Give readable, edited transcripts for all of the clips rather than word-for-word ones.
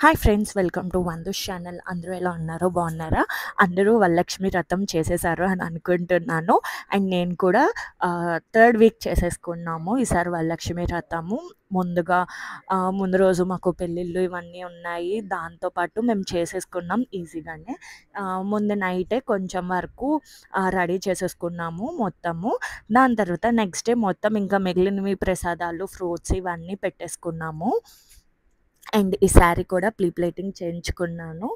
Hi friends, welcome to Vandush channel. అందరూ ఎలా ఉన్నారో బాగున్నారా? అందరూ వరలక్ష్మి వ్రతం చేసేసారు అని అనుకుంటున్నాను. అండ్ నేను కూడా థర్డ్ వీక్ చేసేసుకున్నాము ఈసారి వరలక్ష్మి వ్రతము. ముందు రోజు మాకు పెళ్ళిళ్ళు ఇవన్నీ ఉన్నాయి, దాంతోపాటు మేము చేసేసుకున్నాం ఈజీగానే. ముందు నైటే కొంచెం వరకు రెడీ చేసేసుకున్నాము మొత్తము. దాని తర్వాత నెక్స్ట్ డే మొత్తం ఇంకా మిగిలినవి ప్రసాదాలు, ఫ్రూట్స్ ఇవన్నీ పెట్టేసుకున్నాము. అండ్ ఈ శారీ కూడా ప్లేటింగ్ చేయించుకున్నాను.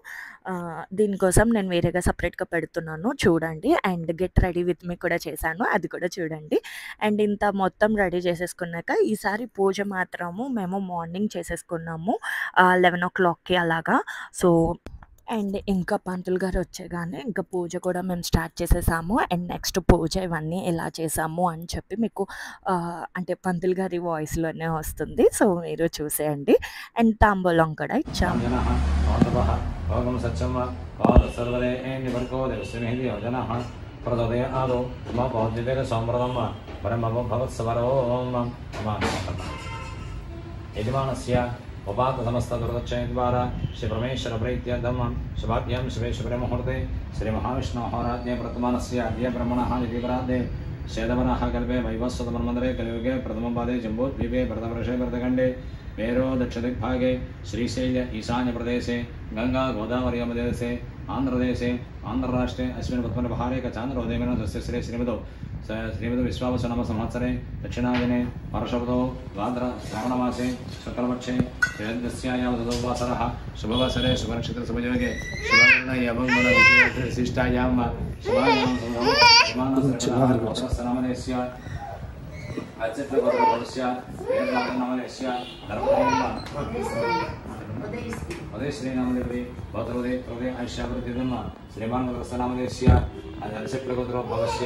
దీనికోసం నేను వేరేగా సపరేట్గా పెడుతున్నాను, చూడండి. And get ready with me కూడా చేశాను, అది కూడా చూడండి. అండ్ ఇంత మొత్తం రెడీ చేసేసుకున్నాక ఈసారి పూజ మాత్రము మేము మార్నింగ్ చేసేసుకున్నాము 11 o'clockకి అలాగా. సో అండ్ ఇంకా పంతులు గారు వచ్చేగానే ఇంకా పూజ కూడా మేము స్టార్ట్ చేసేసాము. అండ్ నెక్స్ట్ పూజ ఇవన్నీ ఎలా చేసాము అని చెప్పి మీకు అంటే పంతులు గారి వాయిస్లోనే వస్తుంది, సో మీరు చూసేయండి. అండ్ తాంబూలం కూడా ఇచ్చాము. उपात समस्त दुर्दक्षिण द्वारा श्री परमेश्वर प्रीत्यर्थम शुभाभ्यां शुभे शुभे मुहूर्ते श्री महाविष्णु होराज्ञे प्रथमानस्य अद्य ब्रह्मणः निधिपराधे शेदवनः कल्पे वैवस्वतमन्मन्त्रे कलियुगे प्रथमपादे जम्बूद्वीपे भरतवर्षे भरतखण्डे मेरो दक्षिणदिग्भागे श्रीशैल ईशान्यप्रदेशे गंगा गोदावरी मध्यदेशे आंध्रदेशे आंध्रराष्ट्रे अस्मिन् उत्पन्नभारे चान्द्रोदयमेन तस्य श्री श्रीमदो विश्वावसुनाम संवत्सरे दक्षिणायने वर्षवतो भाद्र श्रावणमासे शुक्लपक्षे त्रयोदश्यायावसरः शुभवासरे शुभनक्षत्र शुभयोगे शुभविशिष्टायां शुभानामस्य अच्युतगोत्रस्य नामस्य उदय श्रीनामदेवी भद्रोदय हृदय ऐश्वर्यम श्रीमान नामदेस्य अच्युतगोत्रो भवस्य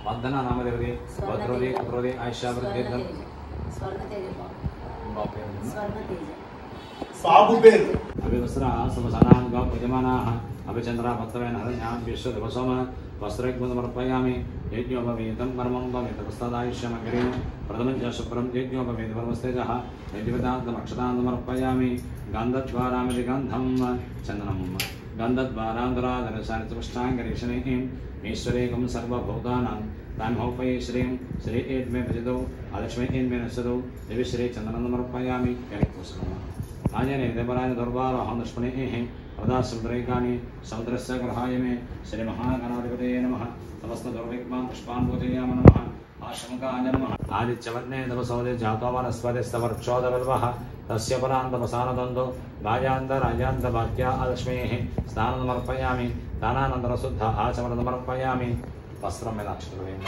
वंदना नामदेवी भद्रोदय हृदय ऐश्वर्यम अभिवस्रा समसनां गौपजमानाः अभिचन्द्रा भक्तवेन हरण्यां विश्वदिवसोम वस्त्रैक्मसमर्पयामि यज्ञोपवीतं कर्मं तपस्तदायुष्यमग्रे प्रथमं च शुभ्रं यज्ञोपवीतपरमस्तेजः यज्ञविदान्तमक्षतां समर्पयामि गन्धद्वारामिति गन्धं चन्दनं गन्धद्वारान्तराधरसारितपुष्टाङ्गरीषणैः ईश्वरेकं सर्वभूतानां तान्मौपै श्रीं श्री एड्मे भजतौ अलक्ष्मी एन्मे नश्यतौ देवी श्री चन्दनं समर्पयामि कैलिकोसनमः आजने देवराज दरबारः दुष्मणेः प्रदासमुद्रैकानि समुद्रस्य ग्रहाय मे श्री महागणाधिपतये नमः समस्त दुर्विघ्नान् पुष्पान् पूजयामि नमः आशंकाय नमः आदित्यवर्णे तपसोदे जातो वनस्पतिस्तवर्क्षोदवल्वः तस्य परान्तपसानदन्तो राजान्तराजान्तवाक्या अलक्ष्मीः स्नानं समर्पयामि दानानन्तरशुद्ध आचमनं समर्पयामि वस्त्रं यदाक्षतवेन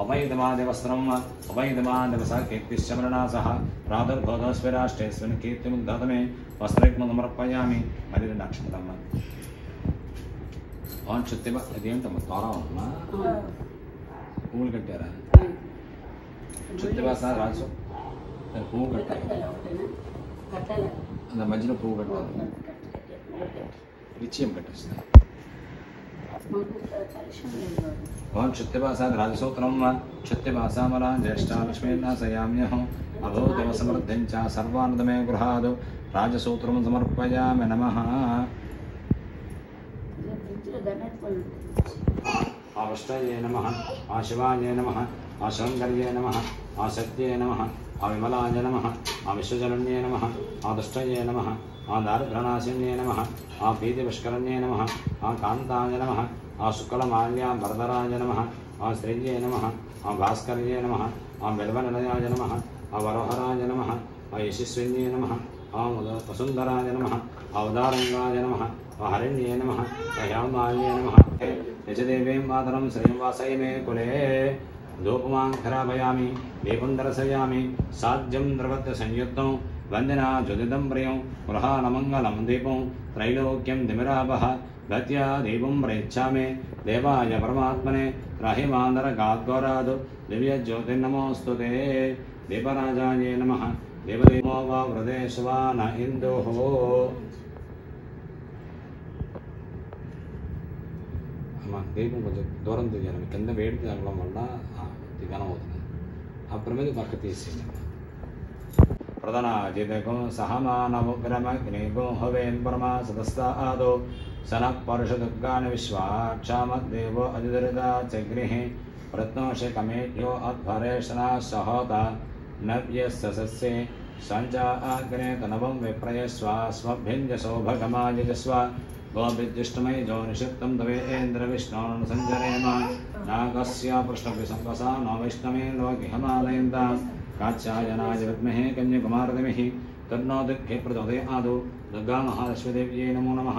अवैधमादिवस्त्रम् अवैधमादिवसकीर्तिश्चमरणासः प्रादुर्भोधस्विराष्ट्रेऽस्मिन् कीर्तिमुद्गतमे वस्त्रैक्मं समर्पयामि हरिरक्षतम् और चुत्तिब इदेंटम्मा तारा उन्ना पूल कट्टारा चुत्तिबासा राजु पूल कट्टारा अंद मध्यलो पूल कट्टारा रिच्चियम कट्टिस्तारु और चुत्तिबासा राजसूत्रम चुत्तिबासामरा ज्येष्ठा लक्ष्मीर्नाशयाम्यहं अभूतमसमृद्धिं च सर्वानन्दमे गृहादो राजसूत्रं समर्पयामि नमः आविष्टये नमः आशिवाय नमः आशंकर्ये नमः आशक्त्ये नमः आविमलाय नमः आविश्वजनन्ये नमः आदुष्टये नमः आदारिद्र्यनाशिन्ये नमः आभीतिपुष्करण्ये नमः आकान्ताय नमः आशुक्लमाल्याम्बरधराय नमः आश्रिये नमः आभास्कर्ये नमः आबिल्वनिलयाय नमः अवरोहराय नमः यशस्विन्ये नमः वसुन्धराय नमः अवदारङ्गाय नमः हरिण्ये नमः अह्यामाल्ये नमः यजदेवीं मातरं श्रियं वासये मे कुले धूपमां खरापयामि दीपं दर्शयामि साध्यं द्रवत्वसंयुक्तं वन्दना ज्योतिदं प्रियं गृहानमङ्गलं दीपं त्रैलोक्यं दिमिरापः गत्या दीपं प्रयच्छामि देवाय परमात्मने राहिमान्दरगाद्गौरादु दिव्यज्योतिर्नमोऽस्तु ते दीपराजाय नमः देवदेवो वा वृदेशवा न इन्दुः దీపం కొంచెం దూరం తీయాలి, కింద వేడి తగలడం వల్ల దిగనం అవుతుంది. అప్పుడు పక్క తీసేయండి. ప్రధాన జితకం సహమానముగ్రమగ్నిగో హవేన్ పరమా సదస్తాదో సనః పరుషదుర్గాని విశ్వాక్షామద్దేవో అధిదరిత చగ్నిః ప్రత్నోషకమేభ్యో అధ్వరేషణా సహోత నవ్యస్య సస్యే సంచాగ్నే తనవం విప్రయస్వ స్వభ్యంజసౌభగమాయజస్వ గోభిర్జిష్టమై జోనిషిప్తం తవేంద్ర విష్ణోన్ సంజరేమ నాగస్య పృష్ఠభి సంవసా నో వైష్ణవే లోకి హిమాలయంత కాచ్యాయనాయ విద్మహే కన్యకుమారధిమహి తన్నో దుఃఖే ప్రచోదయాదు దుర్గా మహాలక్ష్మీదేవ్యై నమో నమః.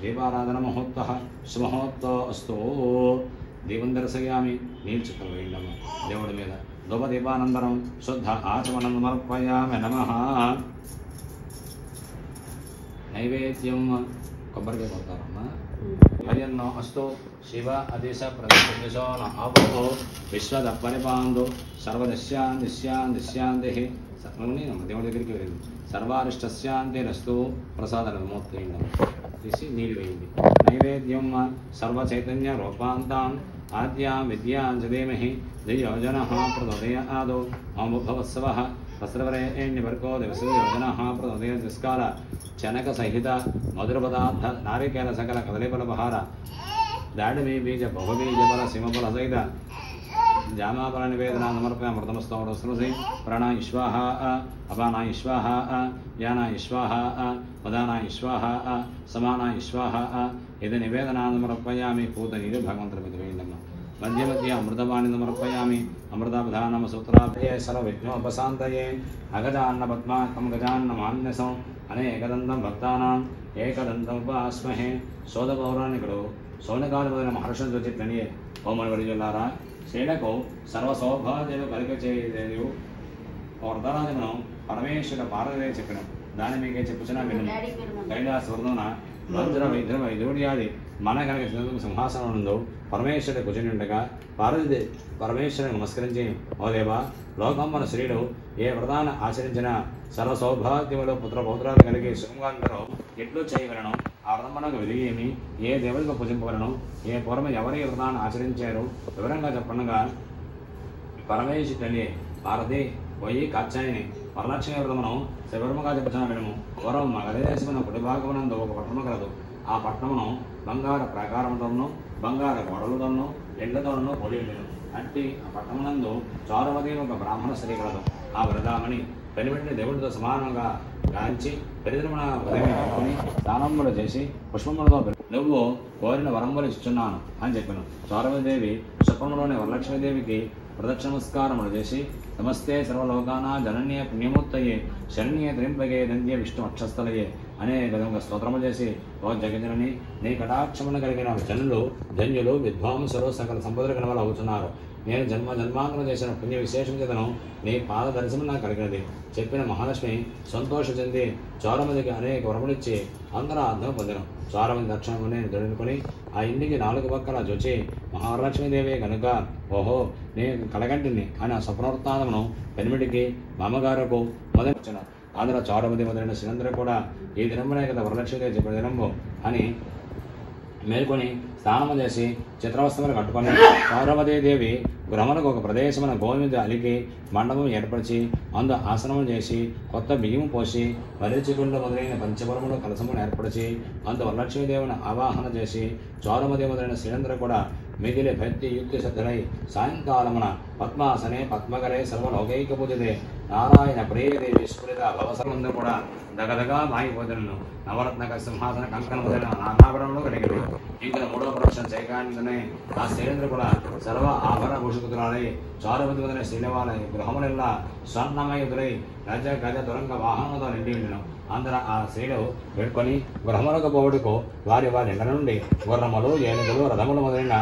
దీపారాధన ముహూర్తః సుముహూర్తో అస్తు. దీపం దర్శయామి. నీళ్ళు చుక్కలు వేయండమ్మ దేవుడి మీద. ధూపదీపానంతరం శుద్ధ ఆచమనం సమర్పయామి. నమః. నైవేద్యం కొబ్బరికాయ కొడతారమ్మా. హరియన్నో అస్తు శివ అదిశ ప్రతిశో నవో విశ్వద పరిపాందు సర్వదశ్యాందిశ్యాందిశ్యాంతి దేవుడి దగ్గరికి వెళ్ళింది. సర్వారిష్టశాంతిరస్తు. ప్రసాదన విమోక్తి తీసి నీళ్ళు వేయండి. నైవేద్యం సర్వచైతన్య రూపాంతాం ఆద్యా విద్యాం చదేమహి ధియోజన ప్రచోదయాదో మమోద్భవత్సవ వస్త్రవరేణ్యవర్గో దివసయోజన ప్రచోదయ దిస్కాల చనక సహిత మధుర పదార్థ నారికేల సకల కదలీఫల పహార దాడిమి బీజ బహుబీజ ఫల సింహఫల సహిత జామాఫల నివేదన సమర్పయామృతమస్తోమృతశ్రుసి ప్రాణాయ స్వాహ అపానాయ స్వాహ యానాయ స్వాహ పదానాయ స్వాహ సమానాయ స్వాహ ఇది నివేదనాన్ని సమర్పయామి. పూత నీరు భగవంతుడి మీద వేయండమ్మ. మధ్య మధ్య అమృతవాణి సమర్పయామి. అమృతాపధానమ సూత్రాభ్యే సర్వవిఘ్నోపశాంతయే అగజాన్న పద్మాకం గజాన్న మాన్యసం అనేకదంతం భక్తానాం ఏకదంతం ఉపాస్మహే. సోద పౌరాణికుడు సౌనకాలు మొదలైన మహర్షులు చెప్పినయే ఓమని జిల్లారా శ్రీలకు సర్వసౌభాగ్యలు కలిగ చేయు వరదరాజమును పరమేశ్వర పార్వదే చెప్పిన దాని మీకే చెప్పుచున్నా విను. కైలాస వృందమున వజ్ర వైద్య వైద్యుడియాది మన కనుక సింహాసనం నందు పరమేశ్వరుడు కూర్చుని ఉండగా పార్వతి పరమేశ్వరుని నమస్కరించి ఓ దేవా లోకమ్మన శ్రీడు ఏ వ్రతాన్ని ఆచరించిన సర్వసౌభాగ్యములు పుత్రపౌత్రాలు కలిగి సుఖంగా ఎట్లు చేయగలను ఆ వ్రతమునకు విధి ఏమి ఏ దేవుడికి పూజింపగలను ఏ పూర్వం ఎవరి వ్రతాన్ని ఆచరించారు వివరంగా చెప్పండగా పరమేశ్వరుని పార్వతి పోయి కాచాయని వరలక్ష్మి వ్రతమును శివరముగా చెప్పుచున్న వినము. పూర్వం మగధదేశమున కుడి భాగమునందు ఒక పట్టణము కలదు. ఆ పట్టణమును బంగారు ప్రాకారముతోనూ బంగారు గోడలతోనూ ఎండ్లతోనూ పొడి ఉండెను. అట్టి ఆ పట్టణమునందు చారుమతి ఒక బ్రాహ్మణ స్త్రీ కలదు. ఆ వరదామణి పెనిమిటిని దేవుడితో సమానంగా గాంచి పెరిదిరమున ఉదయించుకుని స్నానములు చేసి పుష్పములతో నువ్వు కోరిన వరములు ఇస్తున్నాను అని చెప్పాను. చారుమతిదేవి స్వప్నములోని వరలక్ష్మీదేవికి ప్రదక్షిణ నమస్కారములు చేసి నమస్తే సర్వలోకానా జనన్య పుణ్యమూర్తయే శరణ్య త్రింపగే దంద్య విష్ణు అక్షస్థలయే అనే విధంగా స్తోత్రములు చేసి ఓ జగజనని నీ కటాక్షమును కలిగిన జనులు ధన్యులు విద్వాంసులు సకల సంపదలు కనవలు అవుతున్నారు. నేను జన్మాంతరం చేసిన పుణ్య విశేషం చేతను నీ పాద దర్శనం నాకు కలిగినది చెప్పిన మహాలక్ష్మి సంతోష చెంది చారుమతికి అనేక వరములిచ్చి అందరూ అర్థం పొందినం. చారుమతి దక్షిణమునే దొరుకుని ఆ ఇంటికి 4 పక్కల చూచి మహాలక్ష్మీదేవి కనుక ఓహో నేను కలగంటిని అని ఆ స్వప్నవృత్తాంతమును పెనిమిటికి మామగారుకు మొదలుచిన అందులో చారుమతి మొదలైన శ్రీలందరూ కూడా ఈ దినమునే కదా వరలక్ష్మీదేవి చెప్పిన దినము అని మేల్కొని స్నానము చేసి చిత్రవస్త్రములు కట్టుకొని పార్వతీదేవి గృహములకు ఒక ప్రదేశమున గోధుమ మీద అలికి మండపం ఏర్పరిచి అందు ఆసనములు చేసి కొత్త బియ్యము పోసి వరిచిగుండు మొదలైన పంచపురములు కలసమును ఏర్పరిచి అందు వరలక్ష్మీదేవిని ఆవాహన చేసి చారుమతి మొదలైన శ్రీలందరూ కూడా మిగిలి భక్తి యుక్తి శ్రద్ధలై సాయంకాలమున పద్మాసనే పద్మకరే సర్వలౌకైక పూజితే నారాయణ ప్రియదేవి స్ఫురిత భవసమందు కూడా దగదగా మాగిపోతులను. నవరత్నక సింహాసన కంకణ మొదలైన నానాభరణములు కలిగిన ఇంకా 3వ ప్రదక్షిణ చేయగానే ఆ శ్రీలందరూ కూడా సర్వ ఆభరణ భూషితురాలై చారుమతి మొదలైన శ్రీలవాలై గృహములెల్లా స్వర్ణమయుతులై గజ గజ తురంగ వాహనముతో నిండి ఉండిన. అందరూ ఆ స్త్రీలు పెట్టుకొని గృహములకు పోవుటకు వారి ఇళ్ళ నుండి గుర్రములు ఏనుగులు రథములు మొదలైన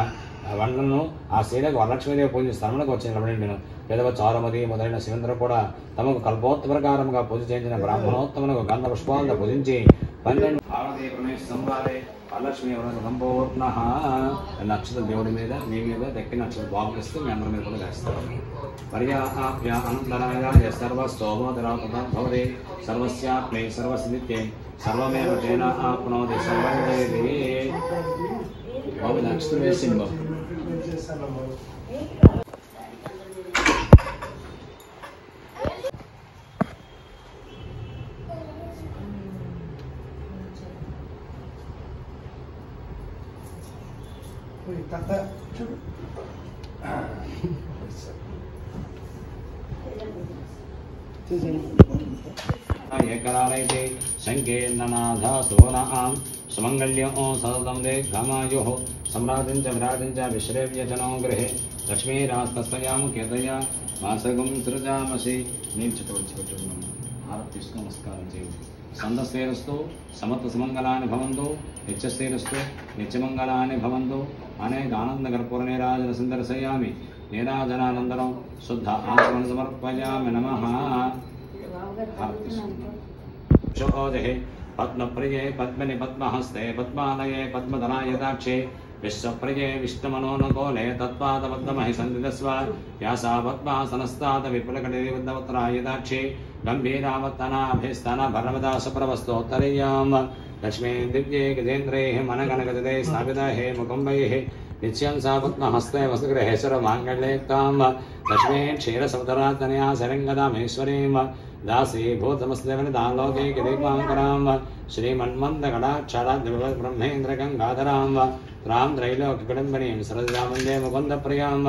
వంటలను ఆ స్త్రీలకు వరలక్ష్మీదేవి పూజ స్థలములకు వచ్చి నిలబడిండెను. పెదవ చారుమతి మొదలైన శివందరూ కూడా తమకు కల్పోత్త ప్రకారముగా పూజ చేయించిన బ్రాహ్మణోత్తములకు గంధ పుష్పాలను పూజించి 12 వరలక్ష్మి సంపూర్ణ నక్షత్ర దేవుడి మీద మీ మీద దక్కిన నక్షత్ర బాగులిస్తూ మీ అందరి మీద కూడా వేస్తారు. పర్యాప్య అనంతరాయ సర్వస్తోమోదరాభవతి సర్వస్యాప్నే సర్వసిద్ధిత్యే సర్వమేవ తేన ఆప్నోతి సర్వదేవి. బాబు నక్షత్రం వేసింది బాబు. एकरालयते शङ्केन्ननाथसोनां सुमङ्गल्यं सततं दीर्घमायुः सम्राजं च विराजं च विश्रेव्यजनो गृहे लक्ष्मीरास्तस्यां केतया मासगं सृजामसि नीलचक्रवर्तिपट्टनं आरत्तिस्तु नमस्कारं చేయండి సందస్తేరస్తు సమత్త సుమంగళాని భవంతు నిత్యస్తేరస్తు నిత్యమంగళాని భవంతు అనేక ఆనందకర్పూర నీరాజన సందర్శయామి నీరాజనానందరం శుద్ధ ఆచమన సమర్పయామి నమః शोधे पद्मप्रिये पद्मनि पद्महस्ते पद्मालये पद्मधरायदाक्षे विश्वप्रिये विष्णुमनोनुकोले तत्पादपद्ममहि सन्निधस्व व्यासा पद्मासनस्ताद विपुलकटिबद्धवत्रायदाक्षे गम्भीरावत्तनाभिस्तनभरमदासप्रवस्तोत्तरीयां लक्ष्मी दिव्ये गजेन्द्रैः मनगणगजते स्थापितैः मुकुम्बैः नित्यं सा पद्महस्ते वसुगृहे सर्वमाङ्गल्ययुक्तां लक्ष्मी क्षीरसमुद्रातनया शरङ्गदामेश्वरीं दासी भूतमस्देवनिदालोके गिरिमाङ्करां श्रीमन्मन्दकटाक्षराद्ब्रह्मेन्द्रगङ्गाधरां रां त्रैलोक्यकुटुम्बिनीं सरदावन्दे मुकुन्दप्रियां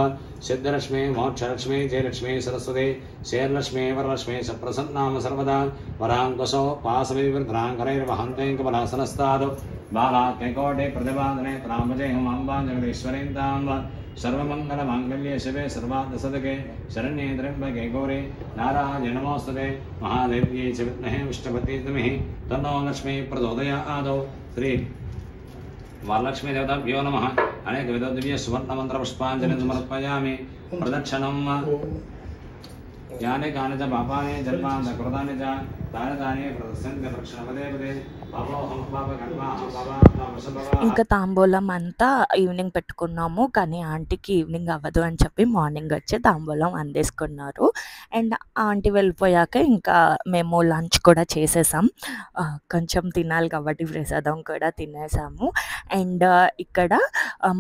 सिद्धलक्ष्मी मोक्षलक्ष्मी जयलक्ष्मी सरस्वती शेरलक्ष्मी वरलक्ष्मी सप्रसन्नाम सर्वदा वराङ्कुशो पाशविवृद्राङ्करैर्वहन्तेङ्कबलासनस्तादु बालात्मकोटे प्रतिपादने प्रामजयं अम्बां जगदीश्वरीं सर्वमङ्गलमाङ्गल्ये शिवे सर्वार्थसदके शरण्ये त्र्यम्बके गौरी नारायणे नमोस्तुते महादेव्यै च विद्महे विष्णुपत्यै धीमहि तन्नो लक्ष्मी प्रचोदयात् श्री वरलक्ष्मी देवताभ्यो नमः अनेकविध दिव्य सुवर्णमन्त्रपुष्पाञ्जलिं समर्पयामि प्रदक्षिणं यानि कानि च पापानि जन्मान्त कृतानि च तानि तानि प्रदस्यन्ते प्रक्षणपदे पदे ఇంకా తాంబూలం అంతా ఈవినింగ్ పెట్టుకున్నాము కానీ ఆంటీకి ఈవినింగ్ అవ్వదు అని చెప్పి మార్నింగ్ వచ్చి తాంబూలం అందేసుకున్నారు అండ్ ఆంటీ వెళ్ళిపోయాక ఇంకా మేము లంచ్ కూడా చేసేసాం కొంచెం తినాలి కాబట్టి ప్రసాదం కూడా తినేసాము అండ్ ఇక్కడ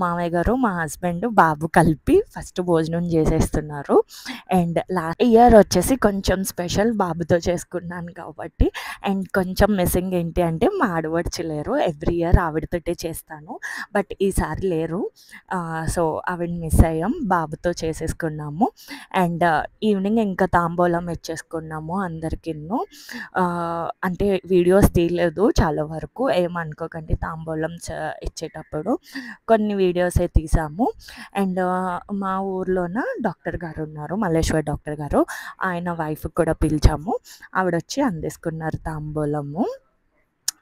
మామయ్య గారు మా హస్బెండ్ బాబు కలిపి ఫస్ట్ భోజనం చేసేస్తున్నారు అండ్ లాస్ట్ ఇయర్ వచ్చేసి కొంచెం స్పెషల్ బాబుతో చేసుకున్నాను కాబట్టి అండ్ కొంచెం మిస్సింగ్ ఏంటి అంటే మా ఆడపడుచు లేరు ఎవ్రీ ఇయర్ ఆవిడతోటే చేస్తాను బట్ ఈసారి లేరు సో ఆవిడ మిస్ అయ్యాం బాబుతో చేసేసుకున్నాము అండ్ ఈవినింగ్ ఇంకా తాంబూలం ఇచ్చేసుకున్నాము అందరికీ అంటే వీడియోస్ తీయలేదు చాలా వరకు ఏమనుకోకండి తాంబూలం ఇచ్చేటప్పుడు కొన్ని వీడియోసే తీసాము అండ్ మా ఊర్లోన డాక్టర్ గారు ఉన్నారు మల్లేశ్వర్ డాక్టర్ గారు ఆయన వైఫ్ కూడా పిలిచాము ఆవిడ వచ్చి అందేసుకున్నారు తాంబూలము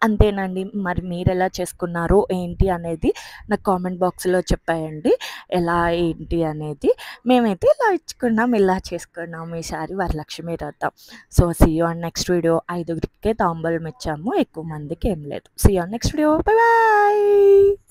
అంతేనండి మరి మీరు ఎలా చేసుకున్నారు ఏంటి అనేది నాకు కామెంట్ బాక్స్లో చెప్పేయండి ఎలా ఏంటి అనేది మేమైతే ఇలా ఇచ్చుకున్నాం ఇలా చేసుకున్నాము ఈసారి Varalakshmi Vratam so see you on next video 5 తాంబూలం ఇచ్చాము ఎక్కువ మందికి ఏం లేదు see you on next video bye bye